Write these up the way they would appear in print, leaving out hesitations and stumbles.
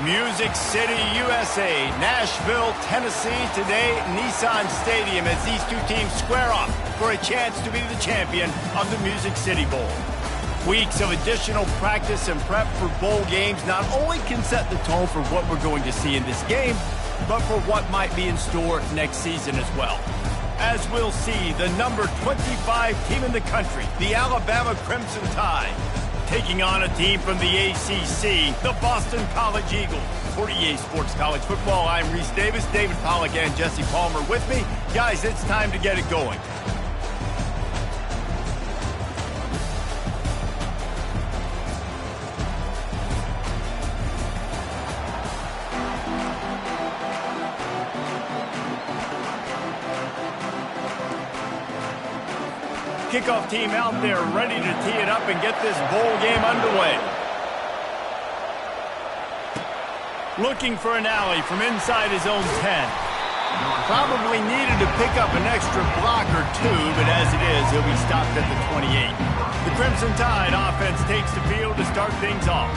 Music City, USA, Nashville, Tennessee. Today, Nissan Stadium as these two teams square off for a chance to be the champion of the Music City Bowl. Weeks of additional practice and prep for bowl games not only can set the tone for what we're going to see in this game, but for what might be in store next season as well. As we'll see, the number 25 team in the country, the Alabama Crimson Tide, taking on a team from the ACC, the Boston College Eagles. For EA Sports College Football, I'm Reese Davis, David Pollack, and Jesse Palmer with me. Guys, it's time to get it going. Kickoff team out there ready to tee it up and get this bowl game underway. Looking for an alley from inside his own 10. Probably needed to pick up an extra block or two, but as it is, he'll be stopped at the 28. The Crimson Tide offense takes the field to start things off.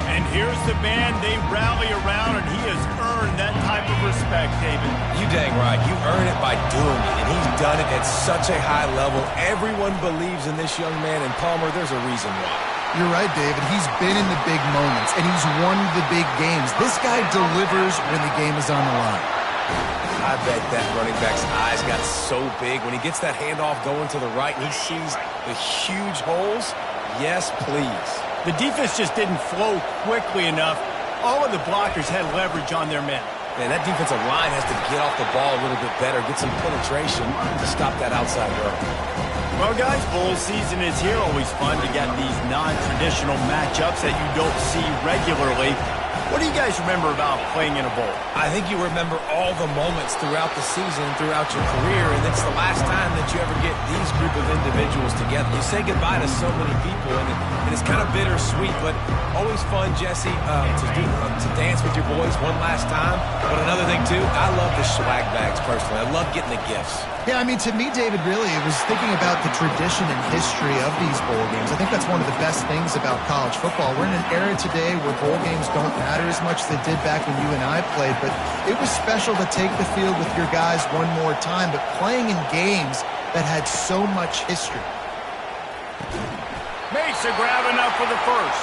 And here's the man they rally around, and he has earned that type of respect, David. You dang right. You earn it by doing it, and he's done it at such a high level. Everyone believes in this young man, and Palmer, there's a reason why. You're right, David. He's been in the big moments, and he's won the big games. This guy delivers when the game is on the line. I bet that running back's eyes got so big when he gets that handoff going to the right and he sees the huge holes. Yes, please. The defense just didn't flow quickly enough. All of the blockers had leverage on their men. Man, that defensive line has to get off the ball a little bit better, get some penetration to stop that outside run. Well, guys, bowl season is here. Always fun to get these non-traditional matchups that you don't see regularly. What do you guys remember about playing in a bowl? I think you remember all the moments throughout the season, throughout your career, and it's the last time that you ever get these group of individuals together. You say goodbye to so many people, and it's kind of bittersweet, but always fun, Jesse, to dance with your boys one last time. But another thing, too, I love the swag bags, personally. I love getting the gifts. Yeah, I mean, to me, David, really, it was thinking about the tradition and history of these bowl games. I think that's one of the best things about college football. We're in an era today where bowl games don't matter as much as they did back when you and I played, but it was special to take the field with your guys one more time, but playing in games that had so much history. Makes a grab enough for the first.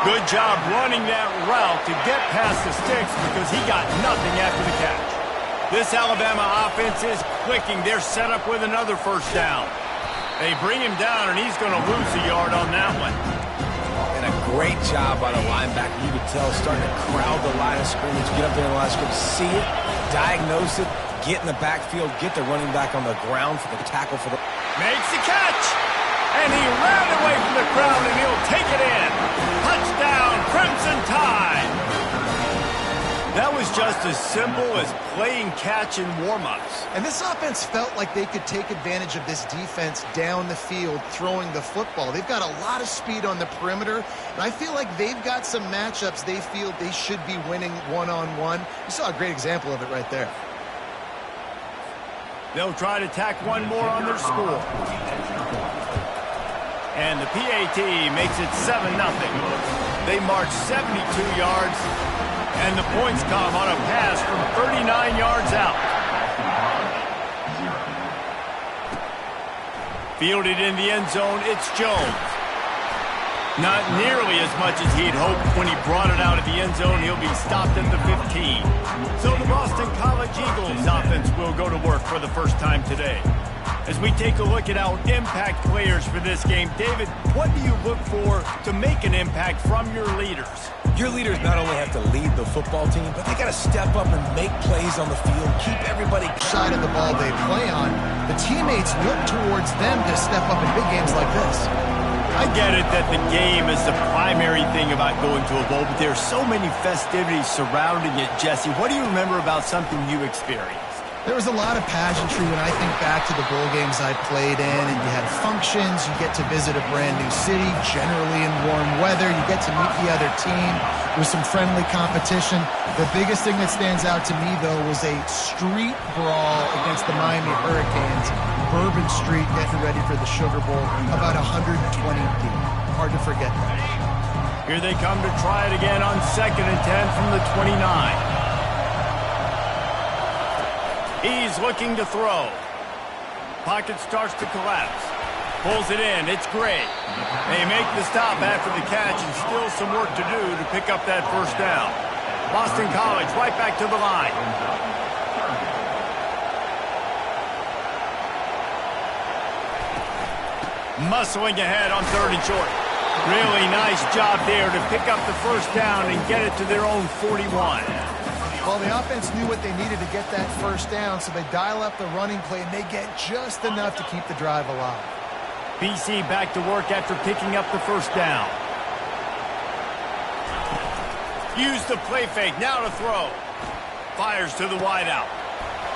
Good job running that route to get past the sticks because he got nothing after the catch. This Alabama offense is clicking. They're set up with another first down. They bring him down, and he's going to lose a yard on that one. And a great job by the linebacker. You could tell starting to crowd the line of scrimmage, get up there in the line of scrimmage, see it, diagnose it, get in the backfield, get the running back on the ground for the tackle for the... Makes the catch! And he ran away from the crowd, and he'll take it in. Touchdown, Crimson Tide! That was just as simple as playing catch in warm-ups. And this offense felt like they could take advantage of this defense down the field throwing the football. They've got a lot of speed on the perimeter, and I feel like they've got some matchups they feel they should be winning one-on-one. You saw a great example of it right there. They'll try to tack one more on their score. And the PAT makes it 7-0. They march 72 yards. And the points come on a pass from 39 yards out. Fielded in the end zone, it's Jones. Not nearly as much as he'd hoped when he brought it out of the end zone. He'll be stopped at the 15. So the Boston College Eagles offense will go to work for the first time today. As we take a look at our impact players for this game, David, what do you look for to make an impact from your leaders? Your leaders not only have to lead the football team, but they got to step up and make plays on the field, keep everybody... Side of the ball they play on, the teammates look towards them to step up in big games like this. I get it that the game is the primary thing about going to a bowl, but there's so many festivities surrounding it, Jesse. What do you remember about something you experienced? There was a lot of pageantry when I think back to the bowl games I played in, and you had functions, you get to visit a brand new city, generally in warm weather, you get to meet the other team, there was some friendly competition. The biggest thing that stands out to me, though, was a street brawl against the Miami Hurricanes, Bourbon Street getting ready for the Sugar Bowl, about 120 deep. Hard to forget that. Here they come to try it again on 2nd and 10 from the 29. He's looking to throw. Pocket starts to collapse. Pulls it in. It's Gray. They make the stop after the catch and still some work to do to pick up that first down. Boston College right back to the line. Muscling ahead on 3rd and short. Really nice job there to pick up the first down and get it to their own 41. Well, the offense knew what they needed to get that first down, so they dial up the running play, and they get just enough to keep the drive alive. BC back to work after picking up the first down. Use the play fake, now to throw. Fires to the wideout.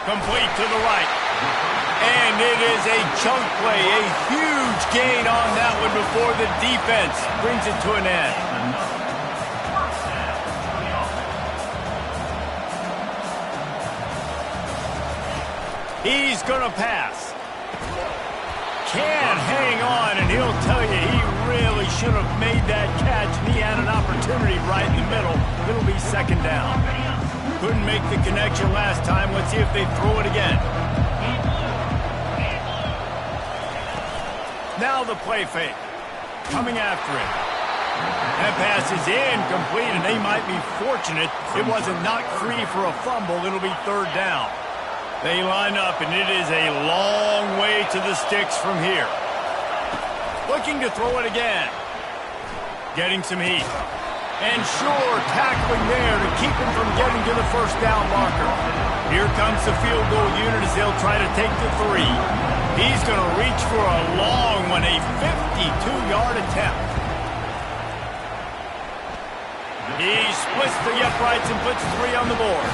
Complete to the right. And it is a chunk play, a huge gain on that one before the defense brings it to an end. He's going to pass. Can hang on, and he'll tell you he really should have made that catch, and he had an opportunity right in the middle. It'll be 2nd down. Couldn't make the connection last time. Let's see if they throw it again. Now the play fake. Coming after it. That pass is incomplete, and they might be fortunate it wasn't knocked free for a fumble. It'll be 3rd down. They line up, and it is a long way to the sticks from here. Looking to throw it again. Getting some heat. And sure, tackling there to keep him from getting to the first down marker. Here comes the field goal unit as they'll try to take the 3. He's going to reach for a long one, a 52-yard attempt. He splits the uprights and puts 3 on the board.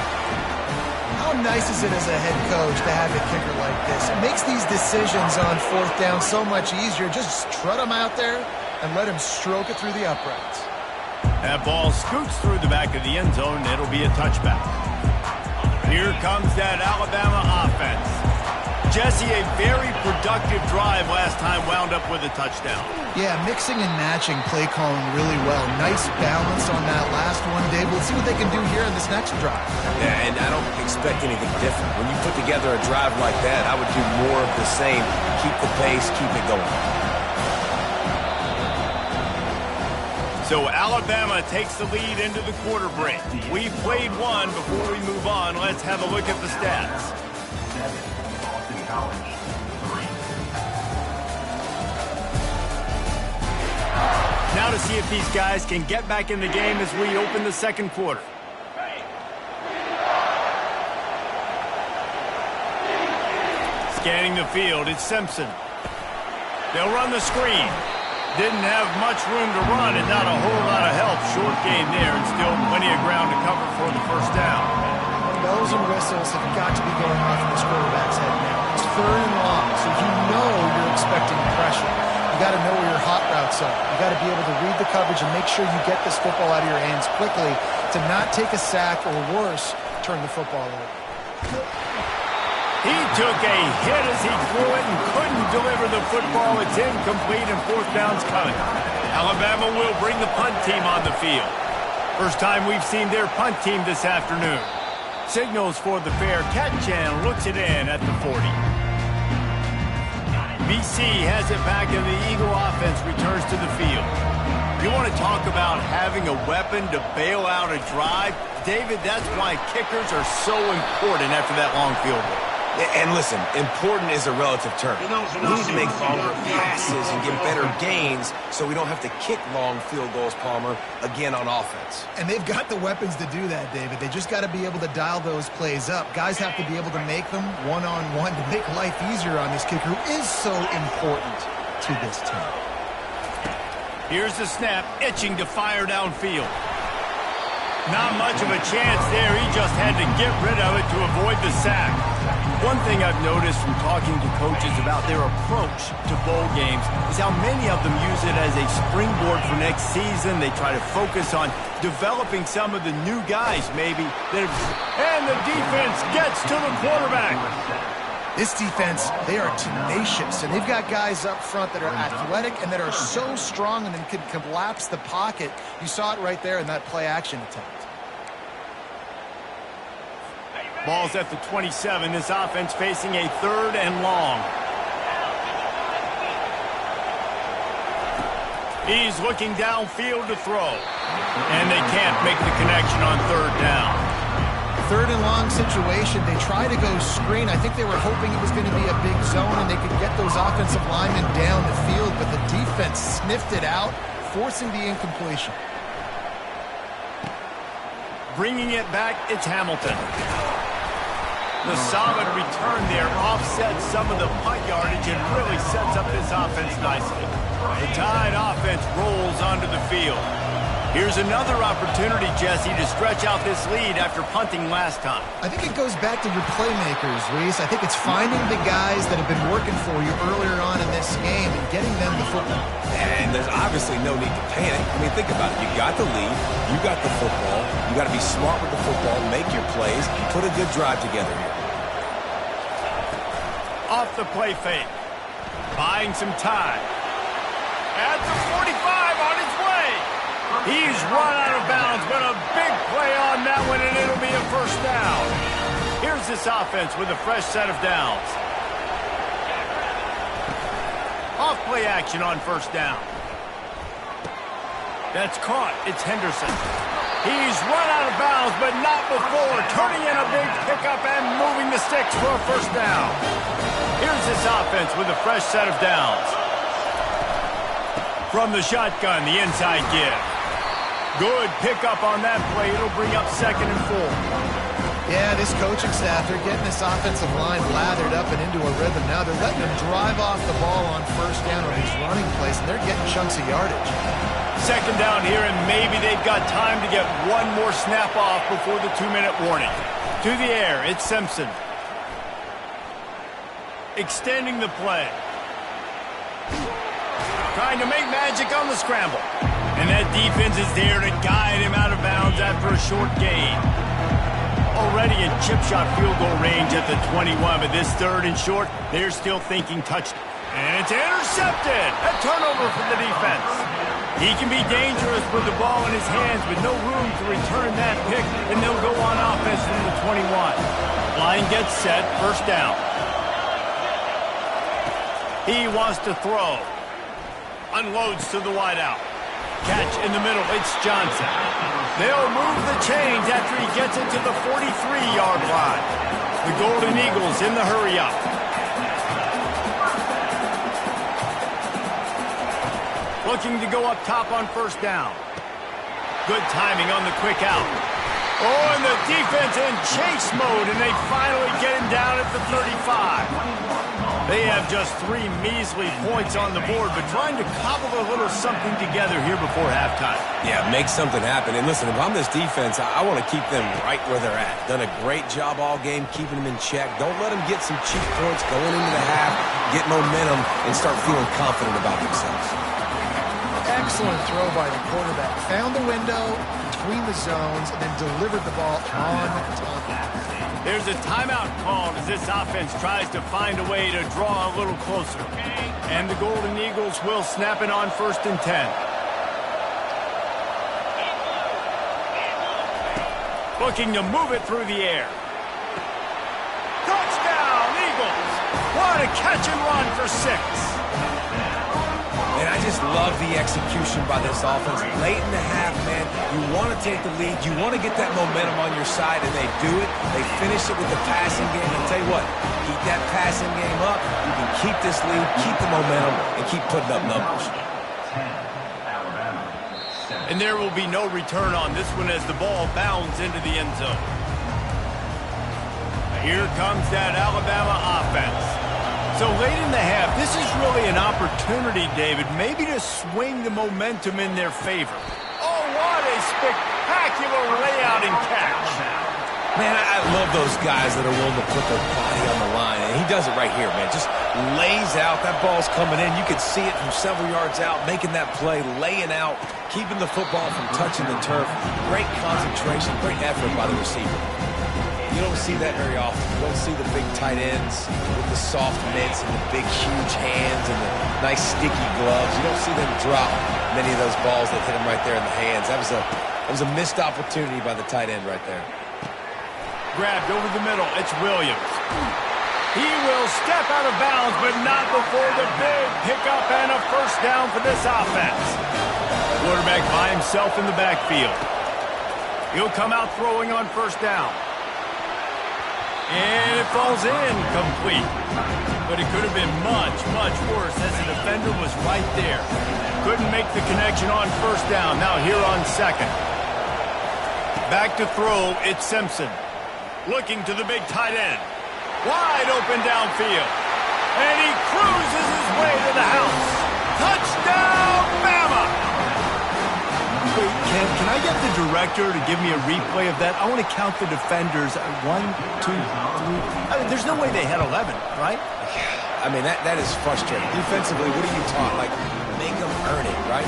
How nice is it as a head coach to have a kicker like this? It makes these decisions on 4th down so much easier. Just trot him out there and let him stroke it through the uprights. That ball scoots through the back of the end zone, and it'll be a touchback. Here comes that Alabama offense. Jesse, a very productive drive last time wound up with a touchdown. Yeah, mixing and matching play calling really well. Nice balance on that last one, Dave. Let's see what they can do here in this next drive. Yeah, and I don't expect anything different. When you put together a drive like that, I would do more of the same. Keep the pace, keep it going. So Alabama takes the lead into the quarter break. We've played one. Before we move on, let's have a look at the stats. Now to see if these guys can get back in the game as we open the 2nd quarter. Scanning the field, it's Simpson. They'll run the screen. Didn't have much room to run and not a whole lot of help. Short game there and still plenty of ground to cover for the first down. Bells and whistles have got to be going off in this quarterback's head now. It's 3rd and long, so you know you're expecting pressure. You got to know where your hot routes are. You got to be able to read the coverage and make sure you get this football out of your hands quickly to not take a sack or worse, turn the football over. He took a hit as he threw it and couldn't deliver the football. It's incomplete and 4th down's coming. Alabama will bring the punt team on the field. First time we've seen their punt team this afternoon. Signals for the fair catch and looks it in at the 40. BC has it back and the Eagle offense returns to the field. You want to talk about having a weapon to bail out a drive? David, that's why kickers are so important after that long field goal. And listen, important is a relative term. We need to make longer passes and get better gains so we don't have to kick long field goals, Palmer, again on offense. And they've got the weapons to do that, David. They just got to be able to dial those plays up. Guys have to be able to make them one-on-one to make life easier on this kicker, who is so important to this team. Here's the snap, itching to fire downfield. Not much of a chance there. He just had to get rid of it to avoid the sack. One thing I've noticed from talking to coaches about their approach to bowl games is how many of them use it as a springboard for next season. They try to focus on developing some of the new guys maybe. And the defense gets to the quarterback. This defense, they are tenacious, and they've got guys up front that are athletic and that are so strong and then can collapse the pocket. You saw it right there in that play-action attempt. Ball's at the 27. This offense facing a 3rd and long. He's looking downfield to throw. And they can't make the connection on 3rd down. 3rd and long situation. They try to go screen. I think they were hoping it was going to be a big zone and they could get those offensive linemen down the field, but the defense sniffed it out, forcing the incompletion. Bringing it back, it's Hamilton. The solid return there offsets some of the punt yardage and really sets up this offense nicely. The Tide offense rolls onto the field. Here's another opportunity, Jesse, to stretch out this lead after punting last time. I think it goes back to your playmakers, Reese. I think it's finding the guys that have been working for you earlier on in this game and getting them the football. And there's obviously no need to panic. I mean, think about it. You got the lead. You got the football. You got to be smart with the football, make your plays, put a good drive together here. Off the play fake. Buying some time. At the 45 on his way. He's run out of bounds, but a big play on that one, and it'll be a 1st down. Here's this offense with a fresh set of downs. Off play action on 1st down. That's caught. It's Henderson. He's run out of bounds, but not before. Turning in a big pickup and moving the sticks for a 1st down. Here's this offense with a fresh set of downs. From the shotgun, the inside give. Good pickup on that play. It'll bring up 2nd and 4. Yeah, this coaching staff, they're getting this offensive line lathered up and into a rhythm. Now they're letting them drive off the ball on 1st down on these running plays, and they're getting chunks of yardage. 2nd down here, and maybe they've got time to get one more snap off before the 2-minute warning. To the air, it's Simpson. Extending the play. Trying to make magic on the scramble. And that defense is there to guide him out of bounds after a short gain. Already in chip shot field goal range at the 21, but this 3rd and short, they're still thinking touchdown. And it's intercepted. A turnover for the defense. He can be dangerous with the ball in his hands with no room to return that pick, and they'll go on offense from the 21. Line gets set, 1st down. He wants to throw. Unloads to the wideout. Catch in the middle. It's Johnson. They'll move the chains after he gets it to the 43-yard line. The Golden Eagles in the hurry-up. Looking to go up top on 1st down. Good timing on the quick out. Oh, and the defense in chase mode, and they finally get him down at the 35. They have just 3 measly points on the board, but trying to cobble a little something together here before halftime. Yeah, make something happen. And listen, if I'm this defense, I want to keep them right where they're at. Done a great job all game keeping them in check. Don't let them get some cheap points going into the half, get momentum, and start feeling confident about themselves. Excellent throw by the quarterback. Found the window between the zones and then delivered the ball on top. There's a timeout called as this offense tries to find a way to draw a little closer. And the Golden Eagles will snap it on 1st and 10. Looking to move it through the air. Touchdown, Eagles! What a catch and run for 6. And I just love the execution by this offense. Late in the half, man, you want to take the lead. You want to get that momentum on your side, and they do it. They finish it with the passing game. And tell you what, keep that passing game up. You can keep this lead, keep the momentum, and keep putting up numbers. And there will be no return on this one as the ball bounds into the end zone. Here comes that Alabama offense. So late in the half, this is really an opportunity, David, maybe to swing the momentum in their favor. Oh, what a spectacular layout and catch. Man, I love those guys that are willing to put their body on the line. And he does it right here, man. Just lays out. That ball's coming in. You can see it from several yards out, making that play, laying out, keeping the football from touching the turf. Great concentration, great effort by the receiver. The you don't see that very often. You don't see the big tight ends with the soft mitts and the big, huge hands and the nice, sticky gloves. You don't see them drop many of those balls that hit them right there in the hands. That was a missed opportunity by the tight end right there. Grabbed over the middle. It's Williams. He will step out of bounds, but not before the big pickup and a first down for this offense. Quarterback by himself in the backfield. He'll come out throwing on first down. And it falls in complete. But it could have been much, much worse as the defender was right there. Couldn't make the connection on first down. Now here on second. Back to throw, it's Simpson. Looking to the big tight end. Wide open downfield. And he cruises his way to the house. Touchdown, Bama! Wait, can I get the director to give me a replay of that? I want to count the defenders. 1, 2, 3. I mean, there's no way they had 11, right? I mean, that is frustrating. Defensively, what are you taught? Like, make them earn it, right?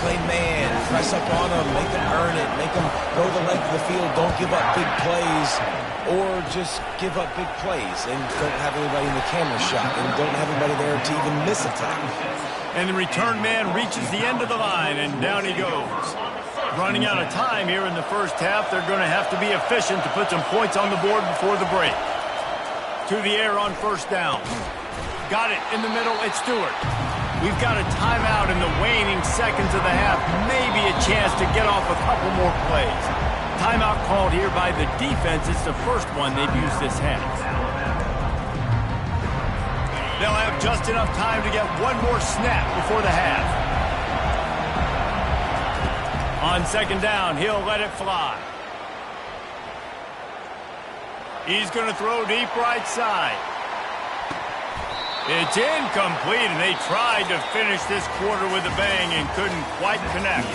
Play man, press up on them, make them earn it, make them go the length of the field, don't give up big plays, or just give up big plays and don't have anybody in the camera shot and don't have anybody there to even miss a tackle. And the return man reaches the end of the line, and down he goes. Running out of time here in the first half, they're going to have to be efficient to put some points on the board before the break. To the air on first down. Got it in the middle, it's Stewart. We've got a timeout in the waning seconds of the half. Maybe a chance to get off a couple more plays. Timeout called here by the defense. It's the first one they've used this half. They'll have just enough time to get one more snap before the half. On second down, he'll let it fly. He's going to throw deep right side. It's incomplete, and they tried to finish this quarter with a bang and couldn't quite connect.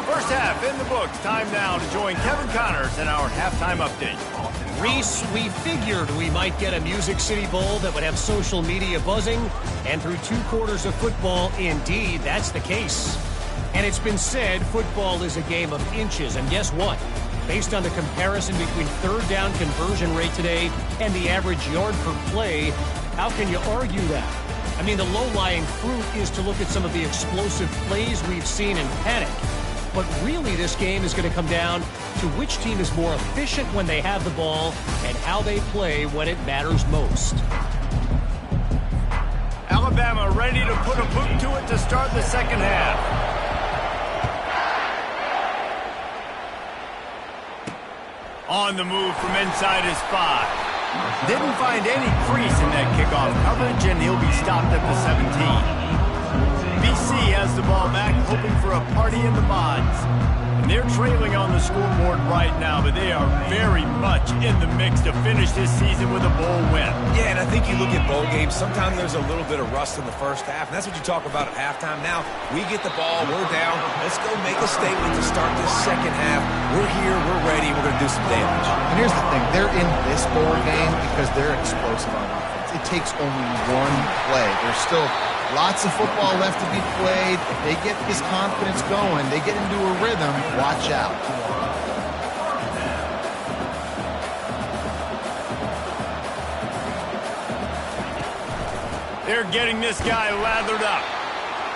First half in the books. Time now to join Kevin Connors in our halftime update. Reese, we figured we might get a Music City Bowl that would have social media buzzing, and through 2 quarters of football, indeed, that's the case. And it's been said football is a game of inches, and guess what? Based on the comparison between third down conversion rate today and the average yard per play, how can you argue that? I mean, the low-lying fruit is to look at some of the explosive plays we've seen in panic. But really, this game is going to come down to which team is more efficient when they have the ball and how they play when it matters most. Alabama ready to put a boot to it to start the second half. On the move from inside his 5. Didn't find any crease in that kickoff coverage, and he'll be stopped at the 17. BC has the ball back, hoping for a party in the mods. And they're trailing on the scoreboard right now, but they are very much in the mix to finish this season with a bowl win. Yeah, and I think you look at bowl games, sometimes there's a little bit of rust in the first half, and that's what you talk about at halftime. Now, we get the ball, we're down, let's go make a statement to start this second half. We're here, we're ready, we're going to do some damage. And here's the thing, they're in this bowl game because they're explosive on offense. It takes only one play. There's still lots of football left to be played. If they get this confidence going, they get into a rhythm, watch out. They're getting this guy lathered up.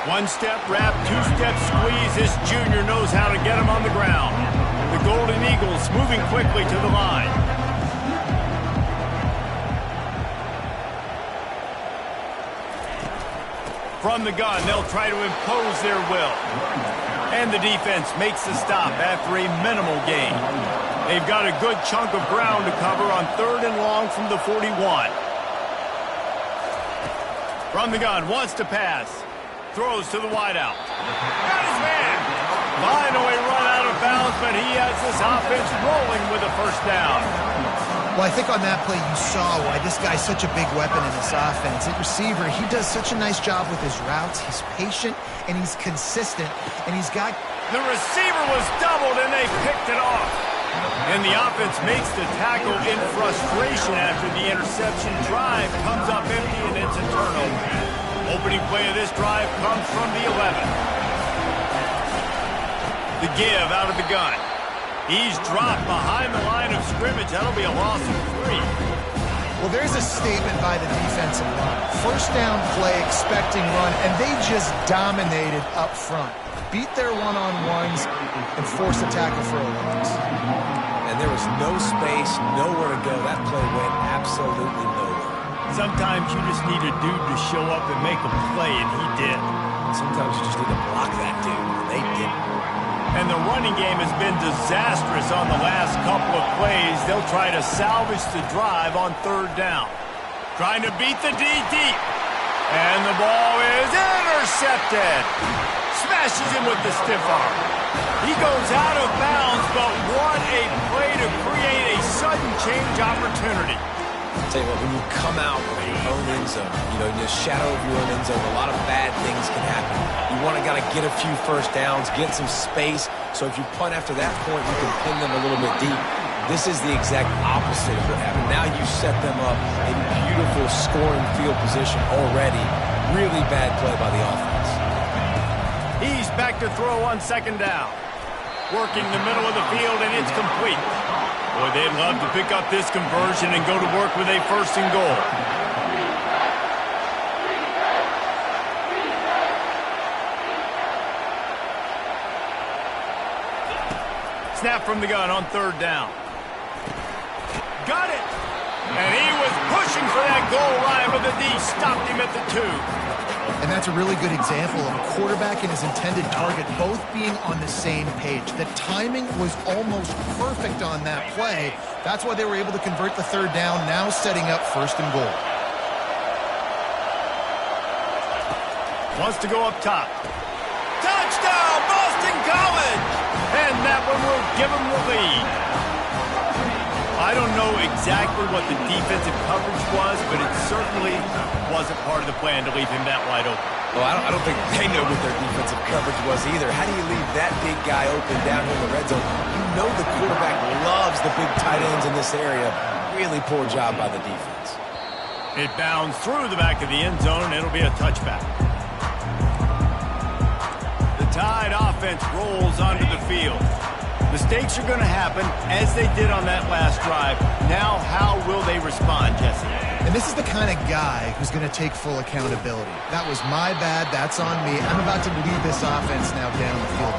1-step wrap, 2-step squeeze. This junior knows how to get him on the ground. The Golden Eagles moving quickly to the line. From the gun, they'll try to impose their will. And the defense makes the stop after a minimal gain. They've got a good chunk of ground to cover on 3rd and long from the 41. From the gun, wants to pass. Throws to the wideout. Got his man. Finally run out of bounds, but he has this offense rolling with a first down. Well, I think on that play you saw why this guy's such a big weapon in this offense. At receiver, he does such a nice job with his routes. He's patient, and he's consistent, and he's got... The receiver was doubled, and they picked it off. And the offense makes the tackle in frustration after the interception. Drive comes up empty, and it's a turnover. Opening play of this drive comes from the 11. The give out of the gun. He's dropped behind the line of scrimmage. That'll be a loss of 3. Well, there's a statement by the defensive line. First down play, expecting run, and they just dominated up front. Beat their one-on-ones and force a tackle for a loss. And there was no space, nowhere to go. That play went absolutely nowhere. Sometimes you just need a dude to show up and make a play, and he did. Sometimes you just need to block that dude, and they didn't. And the running game has been disastrous on the last couple of plays. They'll try to salvage the drive on 3rd down. Trying to beat the D deep. And the ball is intercepted. Smashes him with the stiff arm. He goes out of bounds, but what a play to create a sudden change opportunity. I'll tell you what, when you come out of your own end zone, in the shadow of your own end zone, a lot of bad things can happen. You want to get a few first downs, get some space, so if you punt after that point, you can pin them a little bit deep. This is the exact opposite of what happened. Now you set them up in beautiful scoring field position already. Really bad play by the offense. He's back to throw on 2nd down. Working the middle of the field, and it's complete. Boy, they'd love to pick up this conversion and go to work with a 1st and goal. Snap from the gun on 3rd down. Got it! And he was pushing for that goal line, but the D stopped him at the 2. And that's a really good example of a quarterback and his intended target both being on the same page. The timing was almost perfect on that play. That's why they were able to convert the 3rd down, now setting up 1st and goal. Wants to go up top. Touchdown, Boston College! And that one will give them the lead. I don't know exactly what the defensive coverage was, but it certainly wasn't part of the plan to leave him that wide open. Well, I don't think they know what their defensive coverage was either. How do you leave that big guy open down here in the red zone? You know the quarterback loves the big tight ends in this area. Really poor job by the defense. It bounds through the back of the end zone, and it'll be a touchback. The Tide offense rolls onto the field. Mistakes are going to happen, as they did on that last drive. Now, how will they respond, Jesse? And this is the kind of guy who's going to take full accountability. That was my bad. That's on me. I'm about to lead this offense now down the field.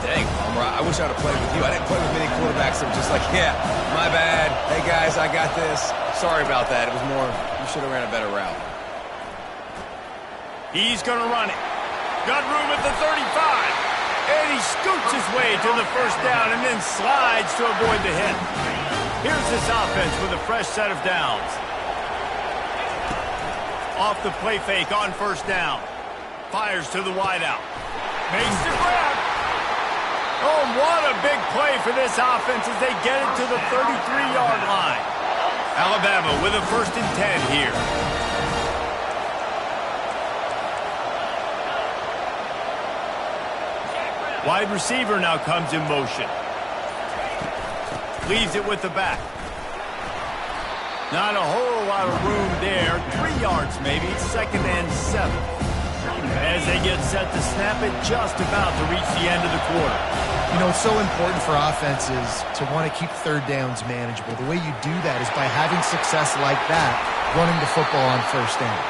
Dang, Palmer, I wish I would have played with you. I didn't play with many quarterbacks that were just like, yeah, my bad. Hey, guys, I got this. Sorry about that. It was more, you should have ran a better route. He's going to run it. Got room at the 35. And he scoots his way to the 1st down and then slides to avoid the hit. Here's this offense with a fresh set of downs. Off the play fake on 1st down. Fires to the wideout. Makes the grab. Oh, what a big play for this offense as they get it to the 33-yard line. Alabama with a 1st and 10 here. Wide receiver now comes in motion. Leaves it with the back. Not a whole lot of room there. 3 yards maybe. 2nd and 7. As they get set to snap it, just about to reach the end of the quarter. It's so important for offenses to want to keep 3rd downs manageable. The way you do that is by having success like that, running the football on 1st down.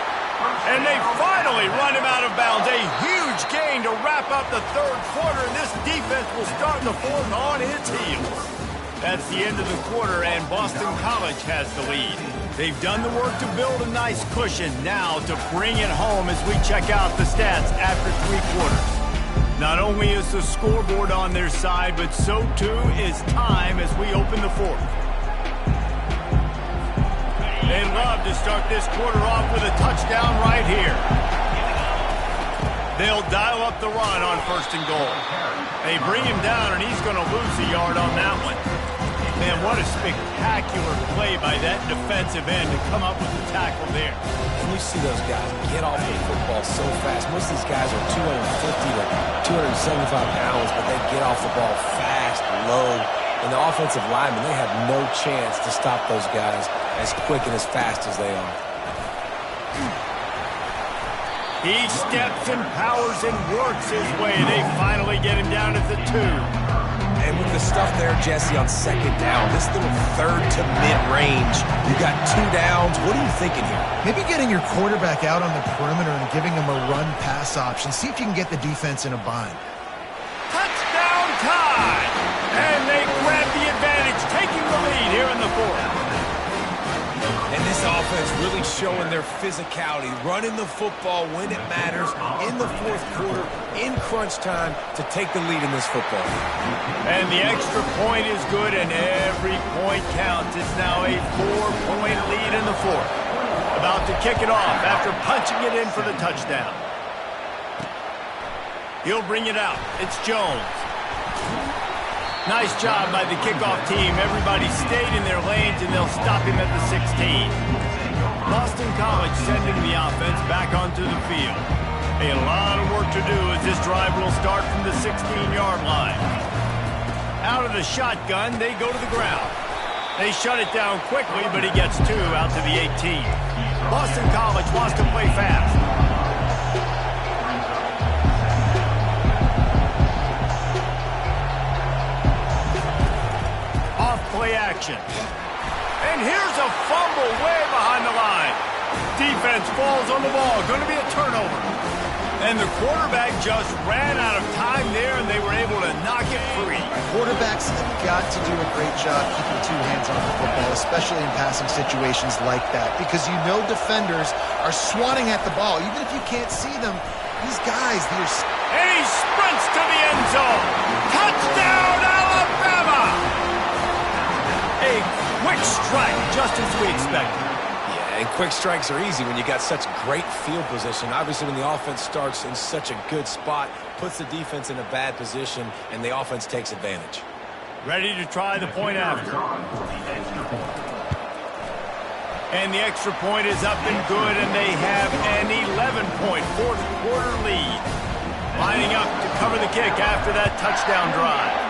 And they finally run him out of bounds. A huge gain to wrap up the 3rd quarter, and this defense will start the 4th on its heels. That's the end of the quarter, and Boston College has the lead. They've done the work to build a nice cushion. Now to bring it home as we check out the stats after 3 quarters. Not only is the scoreboard on their side, but so too is time as we open the 4th. They'd love to start this quarter off with a touchdown right here. They'll dial up the run on 1st and goal. They bring him down, and he's going to lose a yard on that one. Man, what a spectacular play by that defensive end to come up with the tackle there. And you see those guys get off the football so fast. Most of these guys are 250 to 275 pounds, but they get off the ball fast, low. And the offensive linemen, they have no chance to stop those guys as quick and as fast as they are. He steps and powers and works his way. They finally get him down at the 2. And with the stuff there, Jesse, on second down. This little third to mid-range. You got 2 downs. What are you thinking here? Maybe getting your quarterback out on the perimeter and giving him a run-pass option. See if you can get the defense in a bind. Touchdown tie! And they grab the advantage, taking the lead here in the fourth. And this offense really showing their physicality, running the football when it matters, in the fourth quarter, in crunch time, to take the lead in this football game. And the extra point is good, and every point counts. It's now a 4-point lead in the fourth. About to kick it off after punching it in for the touchdown. He'll bring it out. It's Jones. Nice job by the kickoff team. Everybody stayed in their lanes, and they'll stop him at the 16. Boston College sending the offense back onto the field. A lot of work to do as this drive will start from the 16-yard line. Out of the shotgun, they go to the ground. They shut it down quickly, but he gets 2 out to the 18. Boston College wants to play fast. Play action. And here's a fumble way behind the line. Defense falls on the ball. Going to be a turnover. And the quarterback just ran out of time there, and they were able to knock it free. Quarterbacks have got to do a great job keeping 2 hands on the football, especially in passing situations like that, because you know defenders are swatting at the ball. Even if you can't see them, these guys, they're... And he sprints to the end zone. Touchdown, Alabama! A quick strike, just as we expected. Yeah, and quick strikes are easy when you got such great field position. Obviously, when the offense starts in such a good spot, puts the defense in a bad position, and the offense takes advantage. Ready to try the point after. And the extra point is up and good, and they have an 11-point fourth quarter lead. Lining up to cover the kick after that touchdown drive.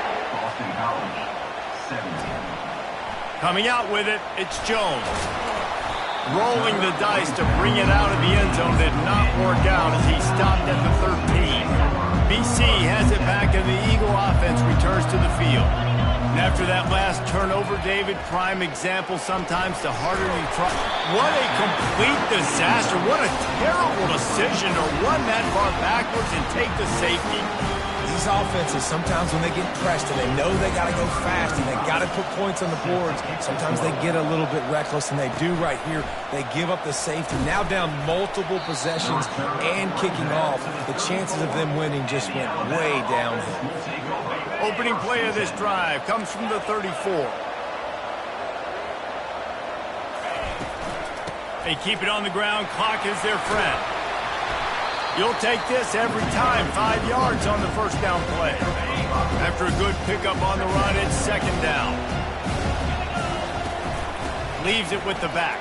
Coming out with it, it's Jones. Rolling the dice to bring it out of the end zone did not work out as he stopped at the 13. BC has it back and the Eagle offense returns to the field. And after that last turnover, David, prime example sometimes the harder you try. What a complete disaster. What a terrible decision to run that far backwards and take the safety. These offenses, sometimes when they get pressed and they know they got to go fast and they got to put points on the boards, sometimes they get a little bit reckless, and they do right here. They give up the safety. Now down multiple possessions and kicking off. The chances of them winning just went way downhill. Opening play of this drive comes from the 34. They keep it on the ground. Clock is their friend. You'll take this every time. 5 yards on the first down play. After a good pickup on the run, it's second down. Leaves it with the back.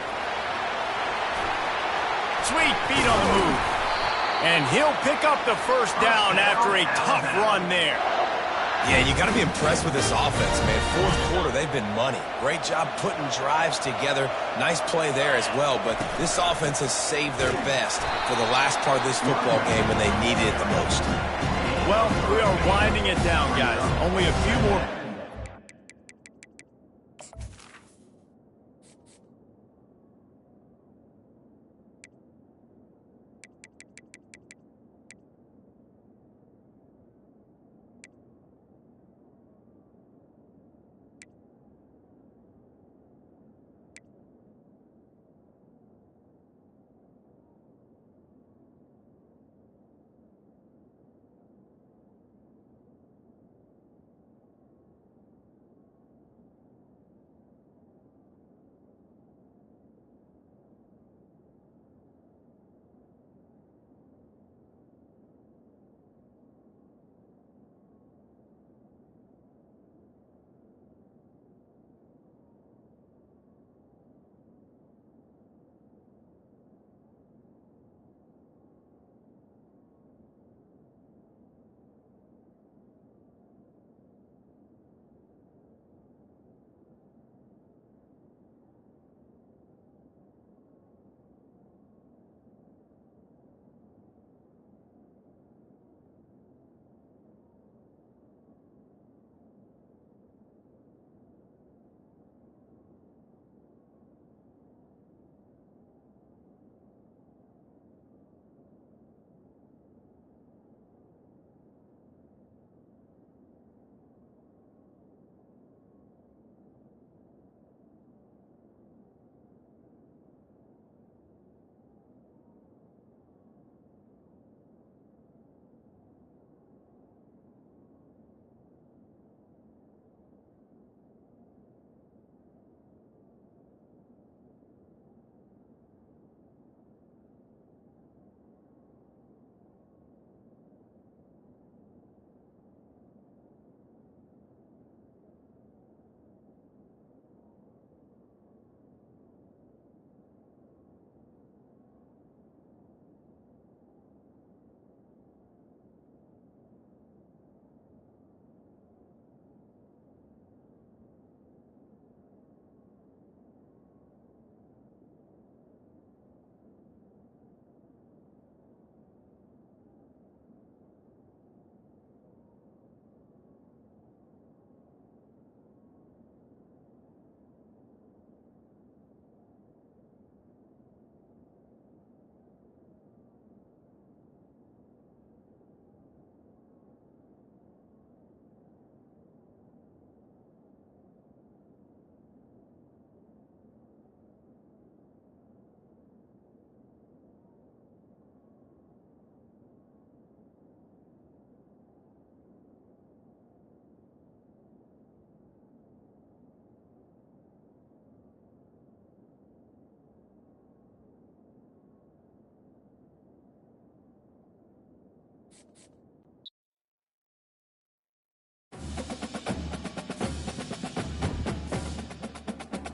Sweet feet on the move. And he'll pick up the first down after a tough run there. Yeah, you got to be impressed with this offense, man. Fourth quarter, they've been money. Great job putting drives together. Nice play there as well, but this offense has saved their best for the last part of this football game when they needed it the most. Well, we are winding it down, guys. Only a few more